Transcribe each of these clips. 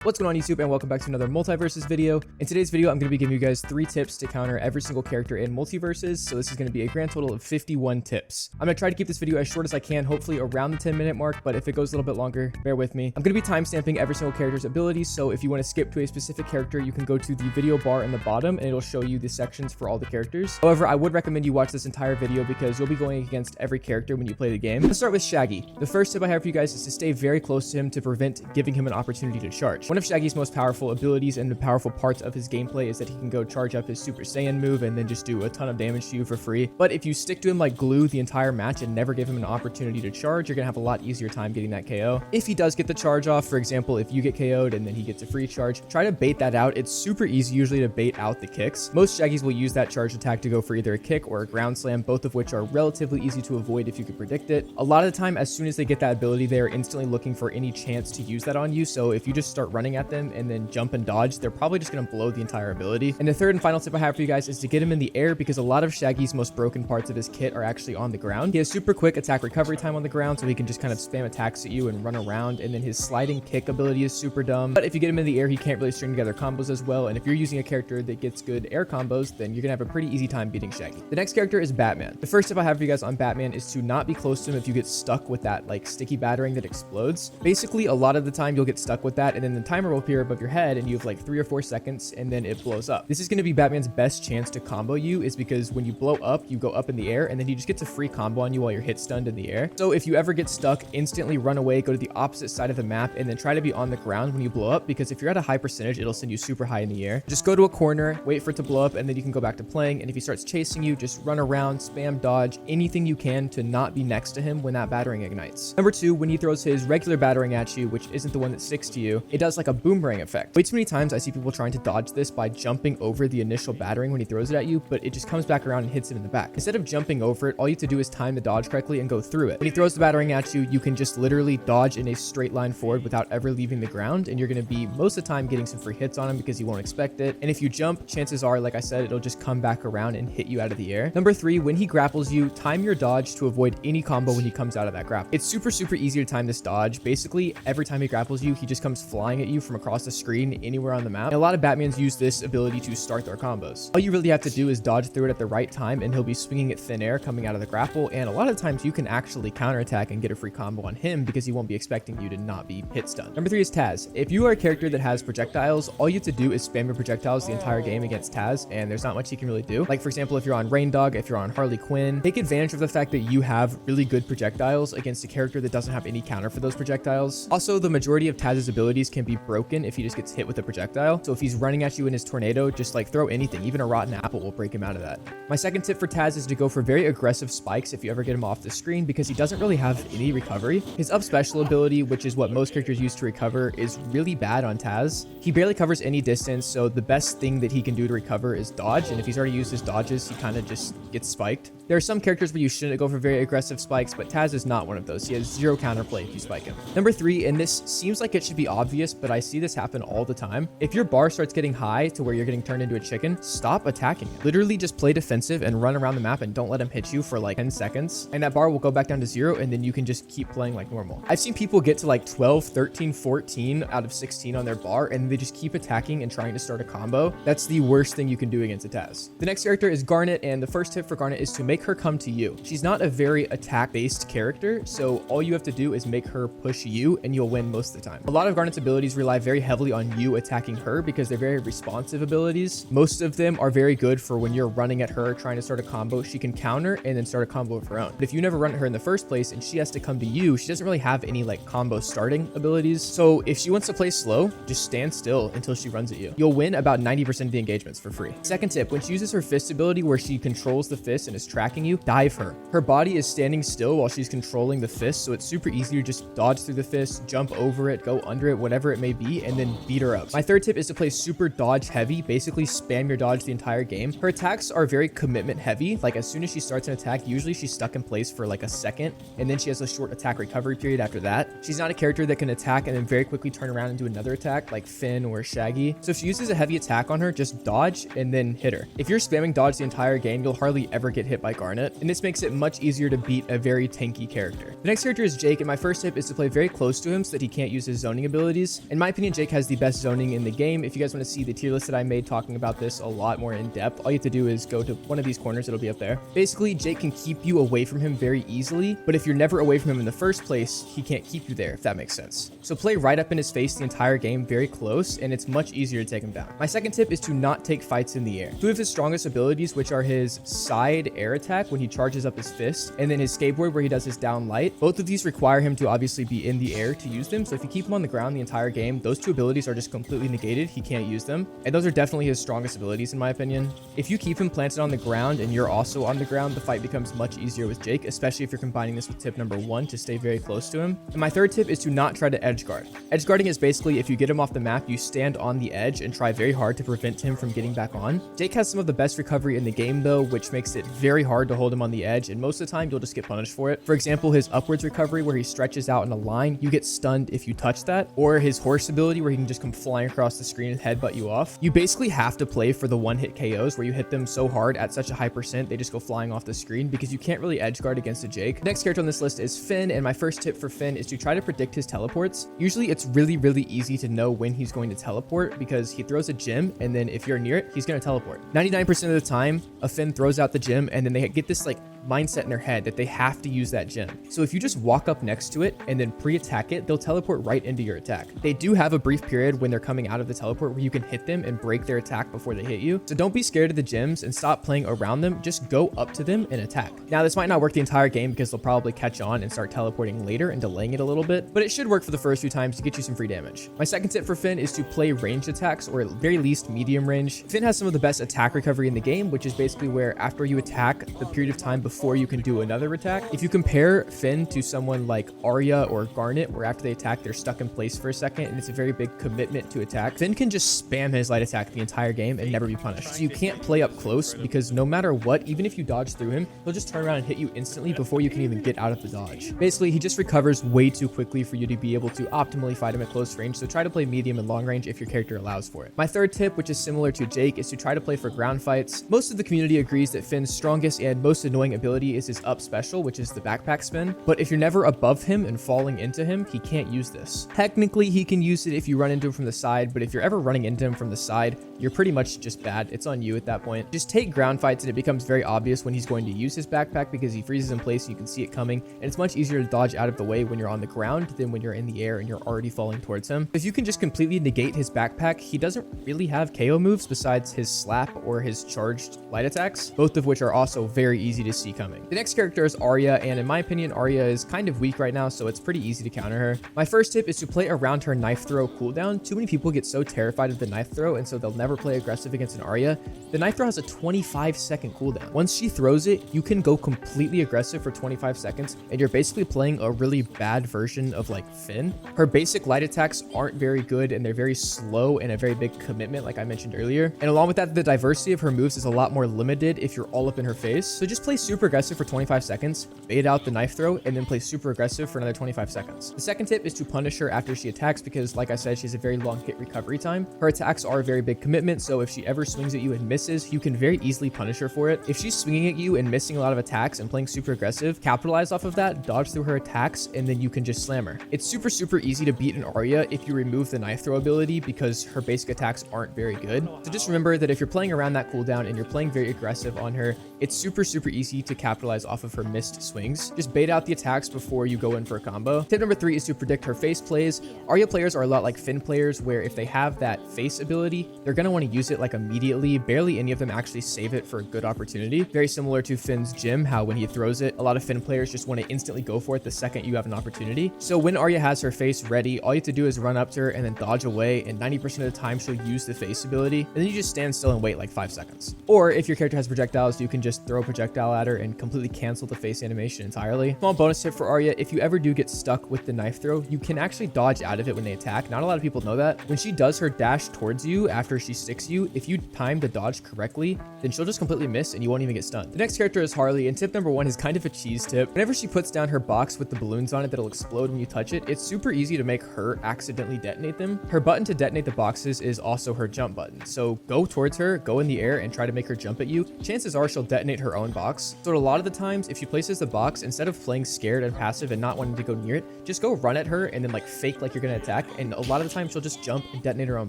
What's going on YouTube, and welcome back to another MultiVersus video. In today's video, I'm going to be giving you guys 3 tips to counter every single character in MultiVersus. So this is going to be a grand total of 51 tips. I'm going to try to keep this video as short as I can, hopefully around the 10-minute mark, but if it goes a little bit longer, bear with me. I'm going to be timestamping every single character's abilities, so if you want to skip to a specific character, you can go to the video bar in the bottom and it'll show you the sections for all the characters. However, I would recommend you watch this entire video because you'll be going against every character when you play the game. Let's start with Shaggy. The first tip I have for you guys is to stay very close to him to prevent giving him an opportunity to charge. One of Shaggy's most powerful abilities and the powerful parts of his gameplay is that he can go charge up his Super Saiyan move and then just do a ton of damage to you for free. But if you stick to him like glue the entire match and never give him an opportunity to charge, you're gonna have a lot easier time getting that KO. If he does get the charge off, for example, if you get KO'd and then he gets a free charge, try to bait that out. It's super easy usually to bait out the kicks. Most Shaggies will use that charge attack to go for either a kick or a ground slam, both of which are relatively easy to avoid if you can predict it. A lot of the time, as soon as they get that ability, they're instantly looking for any chance to use that on you. So if you just start running at them and then jump and dodge, they're probably just going to blow the entire ability. And the third and final tip I have for you guys is to get him in the air, because a lot of Shaggy's most broken parts of his kit are actually on the ground. He has super quick attack recovery time on the ground, so he can just kind of spam attacks at you and run around. And then his sliding kick ability is super dumb. But if you get him in the air, he can't really string together combos as well. And if you're using a character that gets good air combos, then you're going to have a pretty easy time beating Shaggy. The next character is Batman. The first tip I have for you guys on Batman is to not be close to him if you get stuck with that like sticky battering that explodes. Basically, a lot of the time you'll get stuck with that, and then the timer will appear above your head and you have like 3 or 4 seconds and then it blows up. This is going to be Batman's best chance to combo you, is because when you blow up, you go up in the air and then he just gets a free combo on you while you're hit stunned in the air. So if you ever get stuck, instantly run away, go to the opposite side of the map, and then try to be on the ground when you blow up, because if you're at a high percentage, it'll send you super high in the air. Just go to a corner, wait for it to blow up, and then you can go back to playing. And if he starts chasing you, just run around, spam dodge, anything you can to not be next to him when that battering ignites. Number 2, when he throws his regular battering at you, which isn't the one that sticks to you, it does like a boomerang effect. Way too many times I see people trying to dodge this by jumping over the initial battering when he throws it at you, but it just comes back around and hits him in the back. Instead of jumping over it, all you have to do is time the dodge correctly and go through it. When he throws the battering at you, you can just literally dodge in a straight line forward without ever leaving the ground, and you're going to be most of the time getting some free hits on him because you won't expect it. And if you jump, chances are, like I said, it'll just come back around and hit you out of the air. Number 3, when he grapples you, time your dodge to avoid any combo when he comes out of that grapple. It's super easy to time this dodge. Basically, every time he grapples you, he just comes flying at you from across the screen anywhere on the map. And a lot of Batmans use this ability to start their combos. All you really have to do is dodge through it at the right time and he'll be swinging at thin air coming out of the grapple, and a lot of times you can actually counterattack and get a free combo on him because he won't be expecting you to not be hit stunned. Number 3 is Taz. If you are a character that has projectiles, all you have to do is spam your projectiles the entire game against Taz, and there's not much you can really do. Like for example, if you're on Reindog, if you're on Harley Quinn, take advantage of the fact that you have really good projectiles against a character that doesn't have any counter for those projectiles. Also, the majority of Taz's abilities can be broken if he just gets hit with a projectile. So if he's running at you in his tornado, just like throw anything, even a rotten apple will break him out of that. My second tip for Taz is to go for very aggressive spikes if you ever get him off the screen, because he doesn't really have any recovery. His up special ability, which is what most characters use to recover, is really bad on Taz. He barely covers any distance, so the best thing that he can do to recover is dodge, and if he's already used his dodges, he kind of just gets spiked. There are some characters where you shouldn't go for very aggressive spikes, but Taz is not one of those. He has 0 counterplay if you spike him. Number 3, and this seems like it should be obvious, but I see this happen all the time. If your bar starts getting high to where you're getting turned into a chicken, stop attacking it. Literally just play defensive and run around the map and don't let him hit you for like 10 seconds. And that bar will go back down to 0, and then you can just keep playing like normal. I've seen people get to like 12, 13, 14 out of 16 on their bar, and they just keep attacking and trying to start a combo. That's the worst thing you can do against a Taz. The next character is Garnet, and the first tip for Garnet is to make her come to you. She's not a very attack-based character, so all you have to do is make her push you and you'll win most of the time. A lot of Garnet's abilities rely very heavily on you attacking her because they're very responsive abilities. Most of them are very good for when you're running at her trying to start a combo. She can counter and then start a combo of her own. But if you never run at her in the first place and she has to come to you, she doesn't really have any like combo starting abilities. So if she wants to play slow, just stand still until she runs at you. You'll win about 90% of the engagements for free. Second tip, when she uses her fist ability where she controls the fist and is tracking you, dive her. Her body is standing still while she's controlling the fist, so it's super easy to just dodge through the fist, jump over it, go under it, whatever it may be, and then beat her up. My third tip is to play super dodge heavy, basically spam your dodge the entire game. Her attacks are very commitment heavy. Like as soon as she starts an attack, usually she's stuck in place for like a second, and then she has a short attack recovery period after that. She's not a character that can attack and then very quickly turn around and do another attack like Finn or Shaggy. So if she uses a heavy attack on her, just dodge and then hit her. If you're spamming dodge the entire game, you'll hardly ever get hit by Garnet, and this makes it much easier to beat a very tanky character. The next character is Jake, and my first tip is to play very close to him so that he can't use his zoning abilities. In my opinion, Jake has the best zoning in the game. If you guys want to see the tier list that I made talking about this a lot more in depth, all you have to do is go to one of these corners. It'll be up there. Basically, Jake can keep you away from him very easily, but if you're never away from him in the first place, he can't keep you there, if that makes sense. So play right up in his face the entire game, very close, and it's much easier to take him down. My second tip is to not take fights in the air. Two of his strongest abilities, which are his side air attack when he charges up his fist, and then his skateboard where he does his down light. Both of these require him to obviously be in the air to use them. So if you keep him on the ground the entire game, those two abilities are just completely negated. He can't use them. And those are definitely his strongest abilities in my opinion. If you keep him planted on the ground and you're also on the ground, the fight becomes much easier with Jake, especially if you're combining this with tip number 1 to stay very close to him. And my third tip is to not try to edge guard. Edge guarding is basically if you get him off the map, you stand on the edge and try very hard to prevent him from getting back on. Jake has some of the best recovery in the game though, which makes it very hard to hold him on the edge, and most of the time you'll just get punished for it. For example, his upwards recovery where he stretches out in a line, you get stunned if you touch that, or his horse ability where he can just come flying across the screen and headbutt you off. You basically have to play for the one-hit KOs where you hit them so hard at such a high percent they just go flying off the screen, because you can't really edge guard against a Jake. Next character on this list is Finn, and my first tip for Finn is to try to predict his teleports. Usually it's really easy to know when he's going to teleport because he throws a gem, and then if you're near it, he's going to teleport. 99% of the time, a Finn throws out the gem, and then they get this like mindset in their head that they have to use that gem. So if you just walk up next to it and then pre-attack it, they'll teleport right into your attack. They do have a brief period when they're coming out of the teleport where you can hit them and break their attack before they hit you. So don't be scared of the gems and stop playing around them. Just go up to them and attack. Now this might not work the entire game because they'll probably catch on and start teleporting later and delaying it a little bit, but it should work for the first few times to get you some free damage. My second tip for Finn is to play ranged attacks, or at very least medium range. Finn has some of the best attack recovery in the game, which is basically where after you attack, the period of time before you can do another attack. If you compare Finn to someone like Arya or Garnet, where after they attack, they're stuck in place for a second and it's a very big commitment to attack, Finn can just spam his light attack the entire game and never be punished. So you can't play up close because no matter what, even if you dodge through him, he'll just turn around and hit you instantly before you can even get out of the dodge. Basically, he just recovers way too quickly for you to be able to optimally fight him at close range, so try to play medium and long range if your character allows for it. My third tip, which is similar to Jake, is to try to play for ground fights. Most of the community agrees that Finn's strongest and most annoying ability is his up special, which is the backpack spin, but if you're never above him and falling into him, he can't use this. Technically, he can use it if you run into him from the side, but if you're ever running into him from the side, you're pretty much just bad. It's on you at that point. Just take ground fights and it becomes very obvious when he's going to use his backpack because he freezes in place and you can see it coming, and it's much easier to dodge out of the way when you're on the ground than when you're in the air and you're already falling towards him. If you can just completely negate his backpack, he doesn't really have KO moves besides his slap or his charged light attacks, both of which are also very easy to see coming. The next character is Arya, and in my opinion, Arya is kind of weak right now, so it's pretty easy to counter her. My first tip is to play around her knife throw cooldown. Too many people get so terrified of the knife throw, and so they'll never play aggressive against an Arya. The knife throw has a 25-second cooldown. Once she throws it, you can go completely aggressive for 25 seconds, and you're basically playing a really bad version of like Finn. Her basic light attacks aren't very good, and they're very slow and a very big commitment, like I mentioned earlier. And along with that, the diversity of her moves is a lot more limited if you're all up in her face. So just play super aggressive for 25 seconds, bait out the knife throw, and then play super aggressive for another 25 seconds. The second tip is to punish her after she attacks because, like I said, she has a very long hit recovery time. Her attacks are a very big commitment, so if she ever swings at you and misses, you can very easily punish her for it. If she's swinging at you and missing a lot of attacks and playing super aggressive, capitalize off of that, dodge through her attacks, and then you can just slam her. It's super easy to beat an Arya if you remove the knife throw ability because her basic attacks aren't very good. So just remember that if you're playing around that cooldown and you're playing very aggressive on her, it's super easy to capitalize off of her missed swings. Just bait out the attacks before you go in for a combo. Tip number 3 is to predict her face plays. Arya players are a lot like Finn players, where if they have that face ability, they're going to want to use it like immediately. Barely any of them actually save it for a good opportunity. Very similar to Finn's gym, how when he throws it, a lot of Finn players just want to instantly go for it the second you have an opportunity. So when Arya has her face ready, all you have to do is run up to her and then dodge away, and 90% of the time she'll use the face ability, and then you just stand still and wait like 5 seconds. Or if your character has projectiles, you can just throw a projectile at her and completely cancel the face animation entirely. Small bonus tip for Arya: if you ever do get stuck with the knife throw, you can actually dodge out of it when they attack. Not a lot of people know that. When she does her dash towards you after she sticks you, if you time the dodge correctly, then she'll just completely miss and you won't even get stunned. The next character is Harley, and tip number 1 is kind of a cheese tip. Whenever she puts down her box with the balloons on it that'll explode when you touch it, it's super easy to make her accidentally detonate them. Her button to detonate the boxes is also her jump button. So go towards her, go in the air, and try to make her jump at you. Chances are she'll detonate her own box. So a lot of the times, if she places the box, instead of playing scared and passive and not wanting to go near it, just go run at her and then like fake like you're gonna attack, and a lot of the time she'll just jump and detonate her own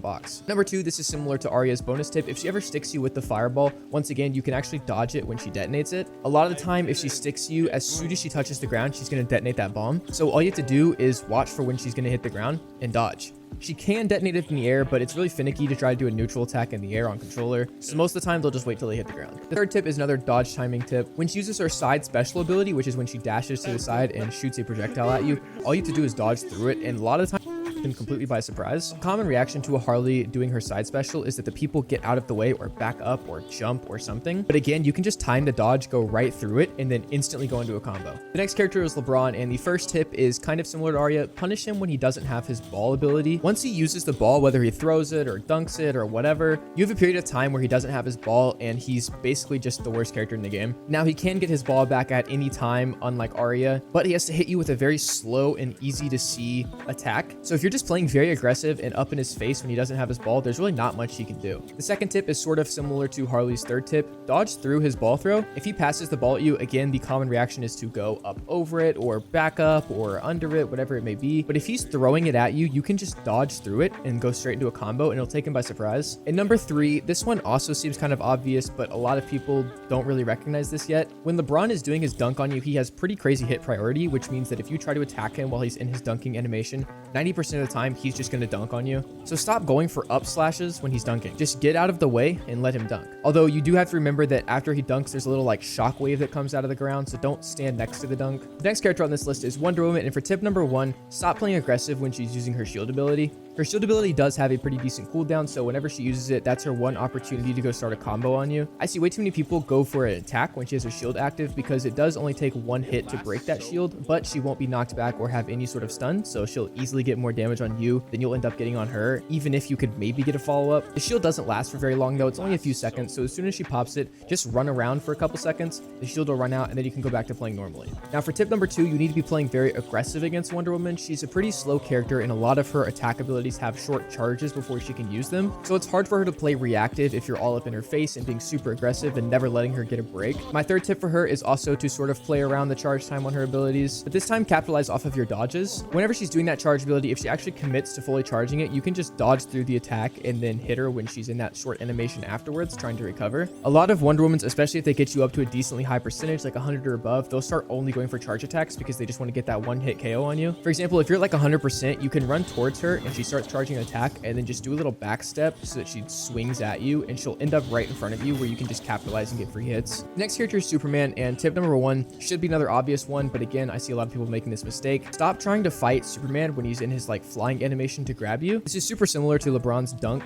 box. Number 2, this is similar to Arya's bonus tip. If she ever sticks you with the fireball, once again, you can actually dodge it when she detonates it. A lot of the time, if she sticks you, as soon as she touches the ground, she's gonna detonate that bomb. So all you have to do is watch for when she's gonna hit the ground and dodge. She can detonate it in the air, but it's really finicky to try to do a neutral attack in the air on controller. So most of the time, they'll just wait till they hit the ground. The third tip is another dodge timing tip. When she uses her side special ability, which is when she dashes to the side and shoots a projectile at you, all you have to do is dodge through it. And a lot of the time, completely by surprise. Common reaction to a Harley doing her side special is that the people get out of the way or back up or jump or something. But again, you can just time the dodge, go right through it, and then instantly go into a combo. The next character is Lebron, and the first tip is kind of similar to Arya. Punish him when he doesn't have his ball ability. Once he uses the ball, whether he throws it or dunks it or whatever, you have a period of time where he doesn't have his ball and he's basically just the worst character in the game. Now, he can get his ball back at any time, unlike Arya, but he has to hit you with a very slow and easy to see attack. So if you're just playing very aggressive and up in his face when he doesn't have his ball, there's really not much he can do. The second tip is sort of similar to Harley's third tip. Dodge through his ball throw. If he passes the ball at you, again, the common reaction is to go up over it or back up or under it, whatever it may be. But if he's throwing it at you, you can just dodge through it and go straight into a combo, and it'll take him by surprise. And number 3, this one also seems kind of obvious, but a lot of people don't really recognize this yet. When LeBron is doing his dunk on you, he has pretty crazy hit priority, which means that if you try to attack him while he's in his dunking animation, 90% of the time, he's just going to dunk on you. So stop going for up slashes when he's dunking. Just get out of the way and let him dunk. Although you do have to remember that after he dunks, there's a little like shockwave that comes out of the ground, so don't stand next to the dunk. The next character on this list is Wonder Woman, and for tip number 1, stop playing aggressive when she's using her shield ability. Her shield ability does have a pretty decent cooldown, so whenever she uses it, that's her one opportunity to go start a combo on you. I see way too many people go for an attack when she has her shield active because it does only take one hit to break that shield, but she won't be knocked back or have any sort of stun, so she'll easily get more damage on you than you'll end up getting on her, even if you could maybe get a follow-up. The shield doesn't last for very long though, it's only a few seconds, so as soon as she pops it, just run around for a couple seconds, the shield will run out, and then you can go back to playing normally. Now for tip number 2, you need to be playing very aggressive against Wonder Woman. She's a pretty slow character, and a lot of her attack abilities have short charges before she can use them, so it's hard for her to play reactive if you're all up in her face and being super aggressive and never letting her get a break. My third tip for her is also to sort of play around the charge time on her abilities, but this time capitalize off of your dodges. Whenever she's doing that charge ability, if she actually commits to fully charging it, you can just dodge through the attack and then hit her when she's in that short animation afterwards trying to recover. A lot of Wonder Woman's, especially if they get you up to a decently high percentage like 100 or above, they'll start only going for charge attacks because they just want to get that one hit KO on you. For example, if you're like 100%, you can run towards her and she starts charging an attack and then just do a little back step so that she swings at you and she'll end up right in front of you where you can just capitalize and get free hits. The next character is Superman, and tip number 1 should be another obvious one, but again, I see a lot of people making this mistake. Stop trying to fight Superman when he's in his like flying animation to grab you. This is super similar to LeBron's dunk.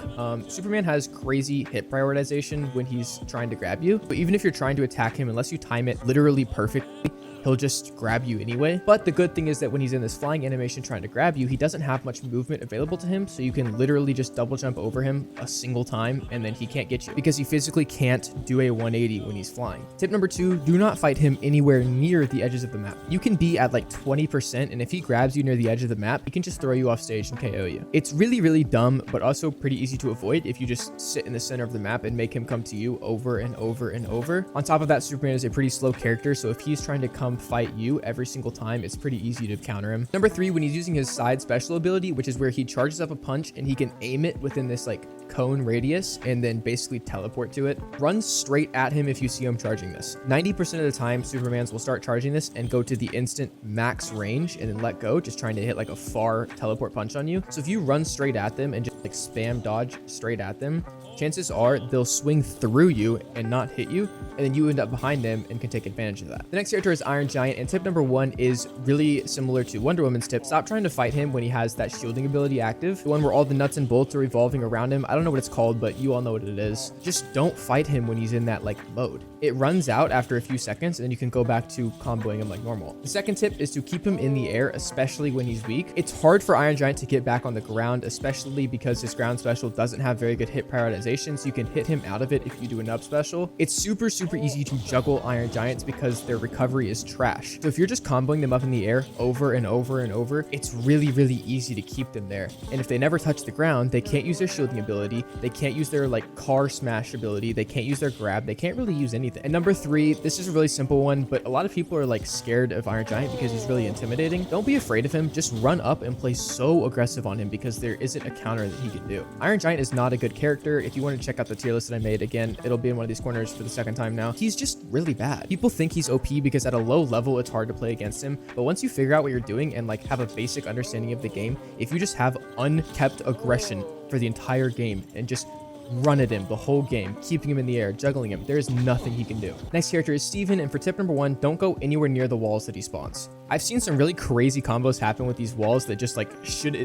Superman has crazy hit prioritization when he's trying to grab you, but even if you're trying to attack him, unless you time it literally perfectly, he'll just grab you anyway. But the good thing is that when he's in this flying animation trying to grab you, he doesn't have much movement available to him, so you can literally just double jump over him a single time and then he can't get you because he physically can't do a 180 when he's flying. Tip number 2, do not fight him anywhere near the edges of the map. You can be at like 20%, and if he grabs you near the edge of the map, he can just throw you off stage and KO you. It's really, really dumb, but also pretty easy to avoid if you just sit in the center of the map and make him come to you over and over and over. On top of that, Superman is a pretty slow character, so if he's trying to come fight you every single time, it's pretty easy to counter him. Number 3, when he's using his side special ability, which is where he charges up a punch and he can aim it within this like cone radius and then basically teleport to it, run straight at him if you see him charging this. 90% of the time, Supermans will start charging this and go to the instant max range and then let go, just trying to hit like a far teleport punch on you. So if you run straight at them and just like spam dodge straight at them, chances are they'll swing through you and not hit you, and then you end up behind them and can take advantage of that. The next character is Iron Giant, and tip number 1 is really similar to Wonder Woman's tip. Stop trying to fight him when he has that shielding ability active, the one where all the nuts and bolts are revolving around him. I don't know what it's called, but you all know what it is. Just don't fight him when he's in that like mode. It runs out after a few seconds, and then you can go back to comboing him like normal. The second tip is to keep him in the air, especially when he's weak. It's hard for Iron Giant to get back on the ground, especially because his ground special doesn't have very good hit prioritization paralyzation, so you can hit him out of it if you do an up special. It's super easy to juggle Iron Giants because their recovery is trash. So if you're just comboing them up in the air over and over and over, it's really easy to keep them there. And if they never touch the ground, they can't use their shielding ability, they can't use their like car smash ability, they can't use their grab, they can't really use anything. And number 3, this is a really simple one, but a lot of people are like scared of Iron Giant because he's really intimidating. Don't be afraid of him, just run up and play so aggressive on him because there isn't a counter that he can do. Iron Giant is not a good character. If you want to check out the tier list that I made, again, it'll be in one of these corners for the second time now. He's just really bad. People think he's OP because at a low level it's hard to play against him, but once you figure out what you're doing and like have a basic understanding of the game, if you just have unkept aggression for the entire game and just run at him the whole game, keeping him in the air, juggling him, there is nothing he can do. Next character is Steven, and for tip number 1, don't go anywhere near the walls that he spawns. I've seen some really crazy combos happen with these walls that just like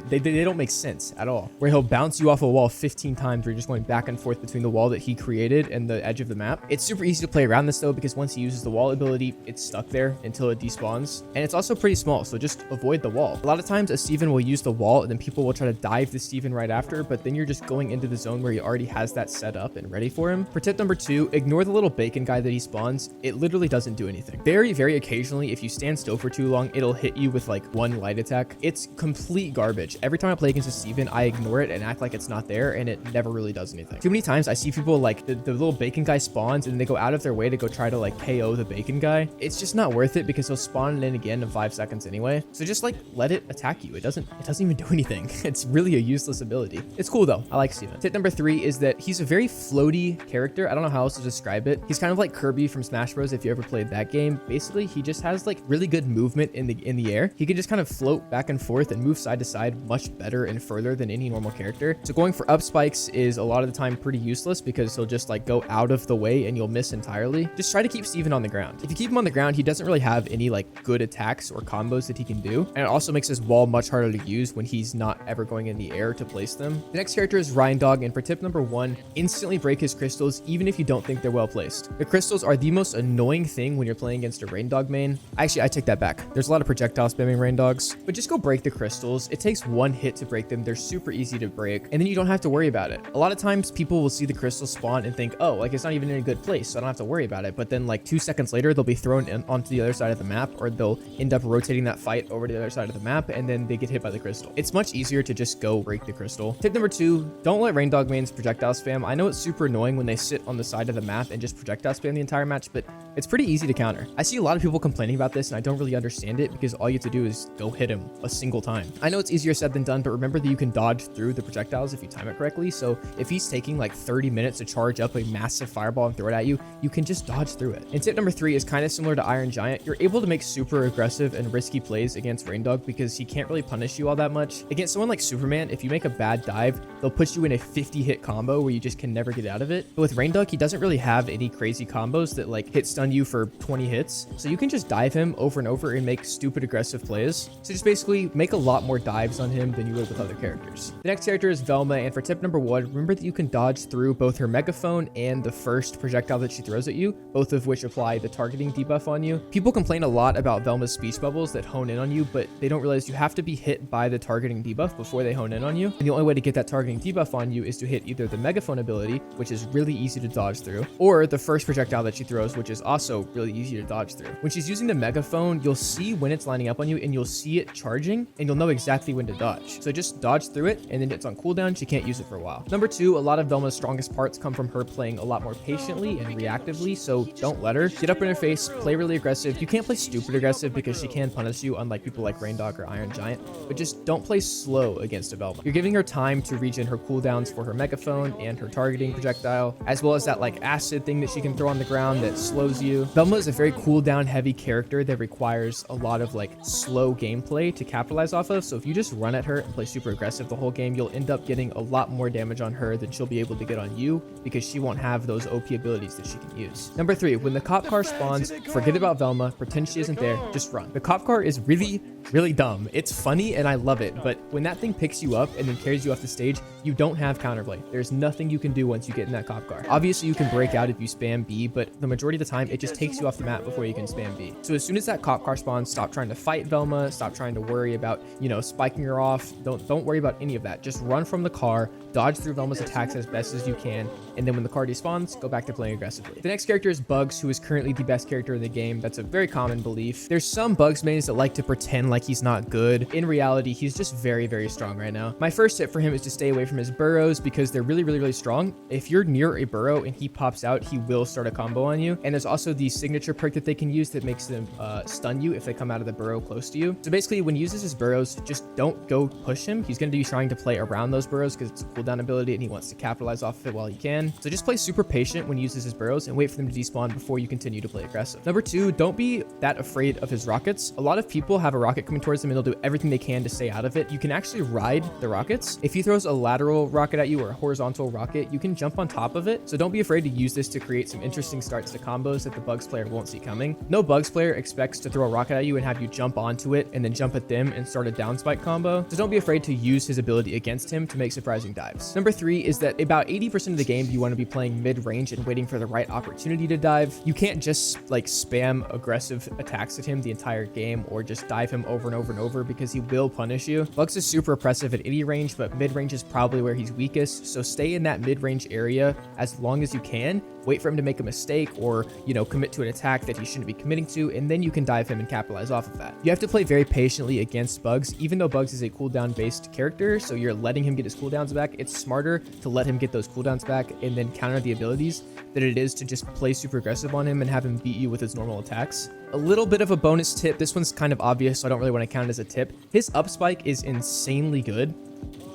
they don't make sense at all. Where he'll bounce you off a wall 15 times, where you're just going back and forth between the wall that he created and the edge of the map. It's super easy to play around this though, because once he uses the wall ability, it's stuck there until it despawns. And it's also pretty small, so just avoid the wall. A lot of times a Steven will use the wall and then people will try to dive the Steven right after, but then you're just going into the zone where he already has that set up and ready for him. For tip number 2, ignore the little bacon guy that he spawns. It literally doesn't do anything. Very occasionally, if you stand still for too long, it'll hit you with like one light attack. It's complete garbage. Every time I play against a Steven, I ignore it and act like it's not there, and it never really does anything. Too many times I see people like the little bacon guy spawns and they go out of their way to go try to like KO the bacon guy. It's just not worth it because he'll spawn in again in 5 seconds anyway. So just like let it attack you. It doesn't even do anything. It's really a useless ability. It's cool though. I like Steven. Tip number 3 is that he's a very floaty character. I don't know how else to describe it. He's kind of like Kirby from Smash Bros. If you ever played that game. Basically, he just has like really good movement in the air. He can just kind of float back and forth and move side to side much better and further than any normal character. So going for up spikes is a lot of the time pretty useless because he'll just like go out of the way and you'll miss entirely. Just try to keep Steven on the ground. If you keep him on the ground, he doesn't really have any like good attacks or combos that he can do. And it also makes his wall much harder to use when he's not ever going in the air to place them. The next character is Reindog, and for tip number 1, instantly break his crystals even if you don't think they're well placed. The crystals are the most annoying thing when you're playing against a Reindog main. Actually, I take that back. There's a lot of projectile spamming Reindogs, but just go break the crystals. It takes one hit to break them. They're super easy to break, and then you don't have to worry about it. A lot of times people will see the crystals spawn and think, oh, like it's not even in a good place, so I don't have to worry about it. But then like 2 seconds later, they'll be thrown onto the other side of the map, or they'll end up rotating that fight over to the other side of the map, and then they get hit by the crystal. It's much easier to just go break the crystal. Tip number 2, don't let Reindog mains projectile spam. I know it's super annoying when they sit on the side of the map and just projectile spam the entire match, but it's pretty easy to counter. I see a lot of people complaining about this, and I don't really understand it because all you have to do is go hit him a single time. I know it's easier said than done, but remember that you can dodge through the projectiles if you time it correctly. So if he's taking like 30 minutes to charge up a massive fireball and throw it at you, you can just dodge through it. And tip number 3 is kind of similar to Iron Giant. You're able to make super aggressive and risky plays against Reindog because he can't really punish you all that much. Against someone like Superman, if you make a bad dive, they'll put you in a 50 hit combo where you just can never get out of it. But with Reindog, he doesn't really have any crazy combos that like hit stun you for 20 hits. So you can just dive him over and over and make stupid aggressive plays. So just basically make a lot more dives on him than you would with other characters. The next character is Velma, and for tip number 1, remember that you can dodge through both her megaphone and the first projectile that she throws at you, both of which apply the targeting debuff on you. People complain a lot about Velma's speech bubbles that hone in on you, but they don't realize you have to be hit by the targeting debuff before they hone in on you. And the only way to get that targeting debuff on you is to hit either the megaphone ability, which is really easy to dodge through, or the first projectile that she throws, which is also really easy to dodge through. When she's using the megaphone, you'll see when it's lining up on you and you'll see it charging, and you'll know exactly when to dodge. So just dodge through it, and then it's on cooldown. She can't use it for a while. Number 2, a lot of Velma's strongest parts come from her playing a lot more patiently and reactively, so don't let her. Get up in her face, play really aggressive. You can't play stupid aggressive because she can punish you, unlike people like Reindog or Iron Giant, but just don't play slow against a Velma. You're giving her time to regen her cooldowns for her megaphone and her targeting projectile, as well as that like acid thing that she can throw on the ground that slows you. Velma is a very cooldown heavy character that requires a lot of like slow gameplay to capitalize off of, so if you just run at her and play super aggressive the whole game, you'll end up getting a lot more damage on her than she'll be able to get on you because she won't have those OP abilities that she can use. Number 3, when the cop car spawns, forget about Velma, pretend she isn't there, just run. The cop car is really dumb. It's funny and I love it, but when that thing picks you up and then carries you off the stage, you don't have counterplay. There's nothing you can do once you get in that cop car. Obviously you can break out if you spam B, but the majority of the time it just takes you off the map before you can spam B. So as soon as that cop car spawns, stop trying to fight Velma, stop trying to worry about, you know, spiking her off. Don't worry about any of that. Just run from the car, dodge through Velma's attacks as best as you can, and then when the car despawns, go back to playing aggressively. The next character is Bugs, who is currently the best character in the game. That's a very common belief. There's some Bugs mains that like to pretend like he's not good. In reality, he's just very, very strong right now. My first tip for him is to stay away from his burrows because they're really, really, really strong. If you're near a burrow and he pops out, he will start a combo on you. And there's also the signature perk that they can use that makes them stun you if they come out of the burrow close to you. So basically, when he uses his burrows, just don't go push him. He's going to be trying to play around those burrows because it's a cooldown ability and he wants to capitalize off of it while he can. So just play super patient when he uses his burrows and wait for them to despawn before you continue to play aggressive. Number 2, don't be that afraid of his rockets. A lot of people have a rocket coming towards them and they'll do everything they can to stay out of it. You can actually ride the rockets. If he throws a lateral rocket at you or a horizontal rocket, you can jump on top of it. So don't be afraid to use this to create some interesting starts to combos that the Bugs player won't see coming. No Bugs player expects to throw a rocket at you and have you jump onto it and then jump at them and start a down spike combo. So don't be afraid to use his ability against him to make surprising dives. Number 3 is that about 80% of the game you want to be playing mid-range and waiting for the right opportunity to dive. You can't just like spam aggressive attacks at him the entire game or just dive him over and over and over because he will punish you. Bugs is super oppressive at any range, but mid-range is probably where he's weakest. So stay in that mid-range area as long as you can. Wait for him to make a mistake or, you know, commit to an attack that he shouldn't be committing to, and then you can dive him and capitalize off of that. You have to play very patiently against Bugs. Even though Bugs is a cooldown based character, so you're letting him get his cooldowns back, it's smarter to let him get those cooldowns back and then counter the abilities than it is to just play super aggressive on him and have him beat you with his normal attacks. A little bit of a bonus tip. This one's kind of obvious, so I don't really want to count it as a tip. His up spike is insanely good,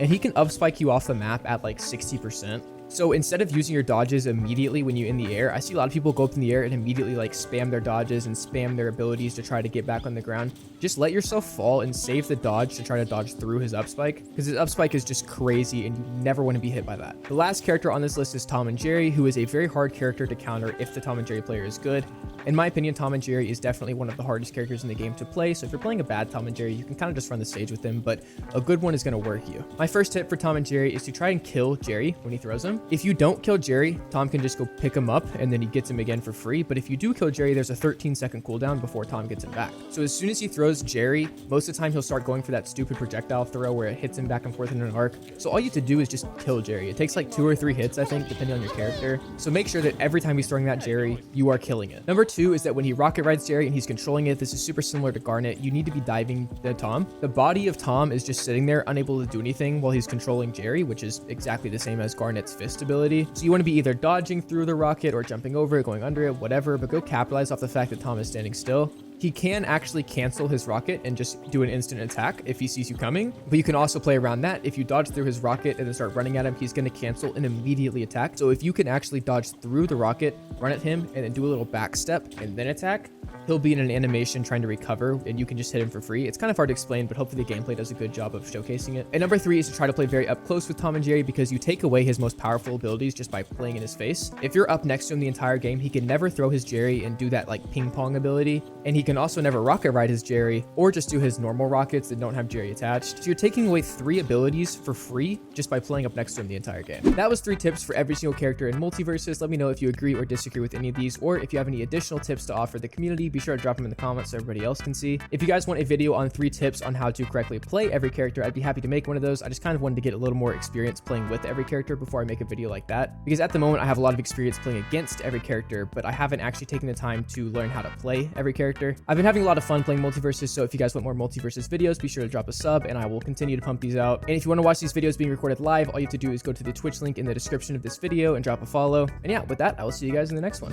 and he can up spike you off the map at like 60%. So instead of using your dodges immediately when you're in the air, I see a lot of people go up in the air and immediately like spam their dodges and spam their abilities to try to get back on the ground. Just let yourself fall and save the dodge to try to dodge through his up spike, because his up spike is just crazy and you never want to be hit by that. The last character on this list is Tom and Jerry, who is a very hard character to counter if the Tom and Jerry player is good. In my opinion, Tom and Jerry is definitely one of the hardest characters in the game to play, so if you're playing a bad Tom and Jerry, you can kind of just run the stage with him, but a good one is going to work you. My first tip for Tom and Jerry is to try and kill Jerry when he throws him. If you don't kill Jerry, Tom can just go pick him up and then he gets him again for free, but if you do kill Jerry, there's a 13-second cooldown before Tom gets him back. So as soon as he throws Jerry, most of the time he'll start going for that stupid projectile throw where it hits him back and forth in an arc. So all you have to do is just kill Jerry. It takes like 2 or 3 hits, I think, depending on your character. So make sure that every time he's throwing that Jerry, you are killing it. Number 2 is that when he rocket rides Jerry and he's controlling it, this is super similar to Garnet, you need to be diving the Tom. The body of Tom is just sitting there unable to do anything while he's controlling Jerry, which is exactly the same as Garnet's fist ability. So you want to be either dodging through the rocket or jumping over it, going under it, whatever, but go capitalize off the fact that Tom is standing still. He can actually cancel his rocket and just do an instant attack if he sees you coming, but you can also play around that. If you dodge through his rocket and then start running at him, he's going to cancel and immediately attack. So if you can actually dodge through the rocket, run at him, and then do a little back step and then attack, he'll be in an animation trying to recover and you can just hit him for free. It's kind of hard to explain, but hopefully the gameplay does a good job of showcasing it. And number 3 is to try to play very up close with Tom and Jerry because you take away his most powerful abilities just by playing in his face. If you're up next to him the entire game, he can never throw his Jerry and do that like ping pong ability, and he can also never rocket ride his Jerry or just do his normal rockets that don't have Jerry attached. So you're taking away 3 abilities for free just by playing up next to him the entire game. That was 3 tips for every single character in MultiVersus. Let me know if you agree or disagree with any of these, or if you have any additional tips to offer the community, be sure to drop them in the comments so everybody else can see. If you guys want a video on 3 tips on how to correctly play every character, I'd be happy to make one of those. I just kind of wanted to get a little more experience playing with every character before I make a video like that, because at the moment I have a lot of experience playing against every character, but I haven't actually taken the time to learn how to play every character. I've been having a lot of fun playing MultiVersus, so if you guys want more MultiVersus videos, be sure to drop a sub and I will continue to pump these out. And if you want to watch these videos being recorded live, all you have to do is go to the Twitch link in the description of this video and drop a follow. And yeah, with that, I will see you guys in the next one.